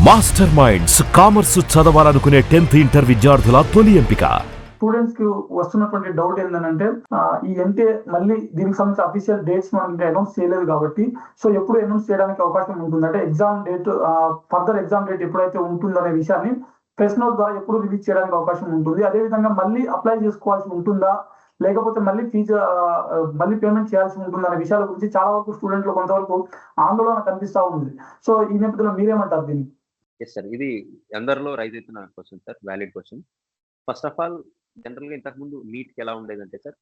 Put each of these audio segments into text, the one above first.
Master minds commerce చదవాలనుకునే 10th inter విద్యార్థుల తొలి ఎంపిక. స్టూడెంట్స్ కి వస్తున్నటువంటి డౌట్ ఏంటంటే ఈ ఎన్టీఏ మళ్ళీ దీనికి సంబంధించిన అఫీషియల్ డేట్స్ మనం ఇంకా అనౌన్స్ చేయలేదు కాబట్టి సో ఎప్పుడు అనౌన్స్ చేయడానికి అవకాశం ఉంటుంది అంటే exam date further exam date ఎప్పుడైతే ఉంటుందనే విషయాన్ని ప్రెస్ నోట్ ద్వారా ఎప్పుడు రిలీజ్ చేయడానికి అవకాశం ఉంటుంది. అదేవిధంగా మళ్ళీ అప్లై చేసుకోవాల్సి ఉంటుందా లేకపోతే మళ్ళీ ఫీజు మళ్ళీ పేమెంట్ చేయాల్సి ఉంటుందా అనే విషయాల గురించి చాలా వరకు స్టూడెంట్లు కొంతవరకు ఆందోళన కనిపిస్తా ఉంది. సో ఈ నేపథ్యంలో మీరేమంటారు దీన్ని? ఎస్ సార్, ఇది అందరిలో రైజ్ అవుతున్న question sir, valid question. First of all జనరల్గా ఇంతకుముందు నీట్కి ఎలా ఉండేదంటే సార్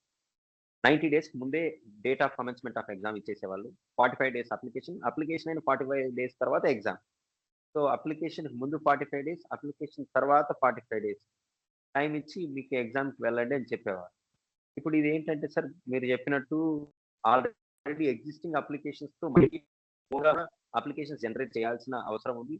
90 days ముందే date of commencement of exam ఇచ్చేసేవాళ్ళు. 45 days అప్లికేషన్ అయిన 45 days తర్వాత ఎగ్జామ్. సో అప్లికేషన్ ముందు 45 days, అప్లికేషన్ తర్వాత 45 days టైం ఇచ్చి మీకు ఎగ్జామ్కి వెళ్ళండి అని చెప్పేవారు. ఇప్పుడు ఇది ఏంటంటే సార్ మీరు చెప్పినట్టు ఆల్రెడీ ఎగ్జిస్టింగ్ అప్లికేషన్స్తో మళ్ళీ అప్లికేషన్స్ జనరేట్ చేయాల్సిన అవసరం ఉంది.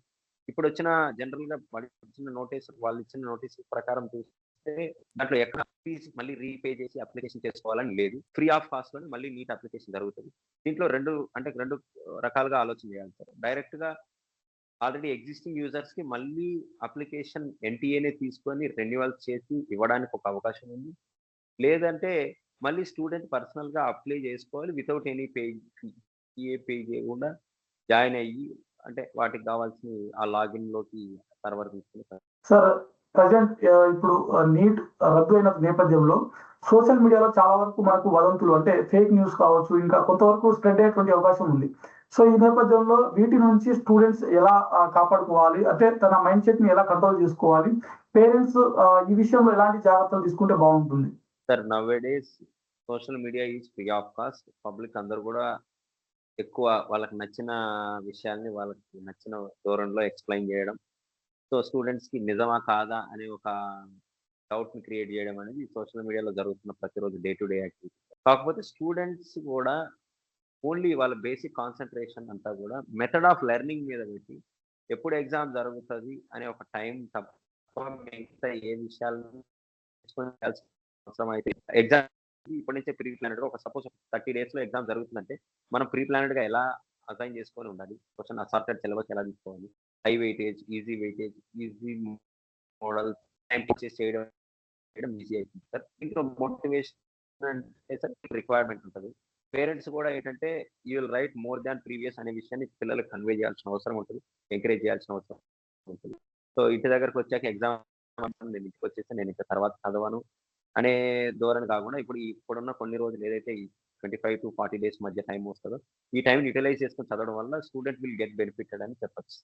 ఇప్పుడు వచ్చిన జనరల్గా వాళ్ళు ఇచ్చిన నోటీస్ ప్రకారం చూస్తే దాంట్లో ఎక్కడ ఫీజు మళ్ళీ రీపే చేసి అప్లికేషన్ చేసుకోవాలని లేదు. ఫ్రీ ఆఫ్ కాస్ట్ లోనే మళ్ళీ నీట్ అప్లికేషన్ జరుగుతుంది. దీంట్లో రెండు రకాలుగా ఆలోచన చేయాలి సార్. డైరెక్ట్ గా ఆల్రెడీ ఎగ్జిస్టింగ్ యూజర్స్ కి మళ్ళీ అప్లికేషన్ ఎన్టీఏనే తీసుకొని రెన్యువల్ చేసి ఇవ్వడానికి ఒక అవకాశం ఉంది. లేదంటే మళ్ళీ స్టూడెంట్ పర్సనల్ గా అప్లై చేసుకోవాలి వితౌట్ ఎనీ పే చేయకుండా జాయిన్ అయ్యి అంటే వాటికి కావాల్సిన ఆ లాగిన్ లోకి సర్వర్ తీసుకుని సార్ ప్రజెంట్ ఇప్పుడు నీట్ రద్దు అయిన నేపథ్యంలో సోషల్ మీడియాలో చాలా వరకు మనకు వదంతులు అంటే ఫేక్ న్యూస్ కావచ్చు ఇంకా కొంతవరకు స్ప్రెడ్ అయ్యేటువంటి అవకాశం ఉంది. సో ఈ నేపథ్యంలో వీటి నుంచి స్టూడెంట్స్ ఎలా కాపాడుకోవాలి అంటే తన మైండ్ సెట్ ని ఎలా కంట్రోల్ చేసుకోవాలి, పేరెంట్స్ ఈ విషయంలో ఎలాంటి జాగ్రత్తలు తీసుకుంటే బాగుంటుంది? Sir nowadays social media is free of cost. Public అందరూ కూడా ఎక్కువ వాళ్ళకి నచ్చిన విషయాల్ని వాళ్ళకి నచ్చిన ధోరణిలో ఎక్స్ప్లెయిన్ చేయడం, సో స్టూడెంట్స్కి నిజమా కాదా అనే ఒక డౌట్ని క్రియేట్ చేయడం అనేది సోషల్ మీడియాలో జరుగుతున్న ప్రతిరోజు డే టు డే యాక్టివిటీ. కాకపోతే స్టూడెంట్స్ కూడా ఓన్లీ వాళ్ళ బేసిక్ కాన్సన్ట్రేషన్ అంతా కూడా మెథడ్ ఆఫ్ లెర్నింగ్ మీద పెట్టి ఎప్పుడు ఎగ్జామ్ జరుగుతుంది అనే ఒక టైం తప్ప మిగతా ఏ విషయాలను అవసరం అయితే ఎగ్జామ్ ఇప్పటి నుంచే ప్రీ ప్లానెడ్ గా ఒక సపోజ్ 30 days లో ఎగ్జామ్ జరుగుతుందంటే మనం ప్రీ ప్లానెడ్ గా ఎలా అసైన్ చేసుకొని ఉండాలి, క్వశ్చన్ అసార్టెడ్ సిలబస్ ఎలా తీసుకోవాలి, high weightage, easy model time fix చేయడం ఈజీ అవుతుంది సార్. ఇంట్లో మోటివేషన్ అంటే సార్ రిక్వైర్మెంట్ ఉంటుంది. పేరెంట్స్ కూడా ఏంటంటే you will write more than previous అనే విషయాన్ని పిల్లలకు కన్వే చేయాల్సిన అవసరం ఉంటుంది, ఎంకరేజ్ చేయాల్సిన అవసరం ఉంటుంది. సో ఇంటి దగ్గరకు వచ్చాక ఎగ్జామ్ నేను ఇంటికి వచ్చేసి నేను ఇంకా తర్వాత చదవను అనే ధోరణి కాకుండా ఇప్పుడున్న కొన్ని రోజులు ఏదైతే ఈ 25 to 40 days మధ్య టైం వస్తుందో ఈ టైం యూటిలైజ్ చేసుకొని చదవడం వల్ల స్టూడెంట్ విల్ గెట్ బెనిఫిటెడ్ అని చెప్పచ్చు.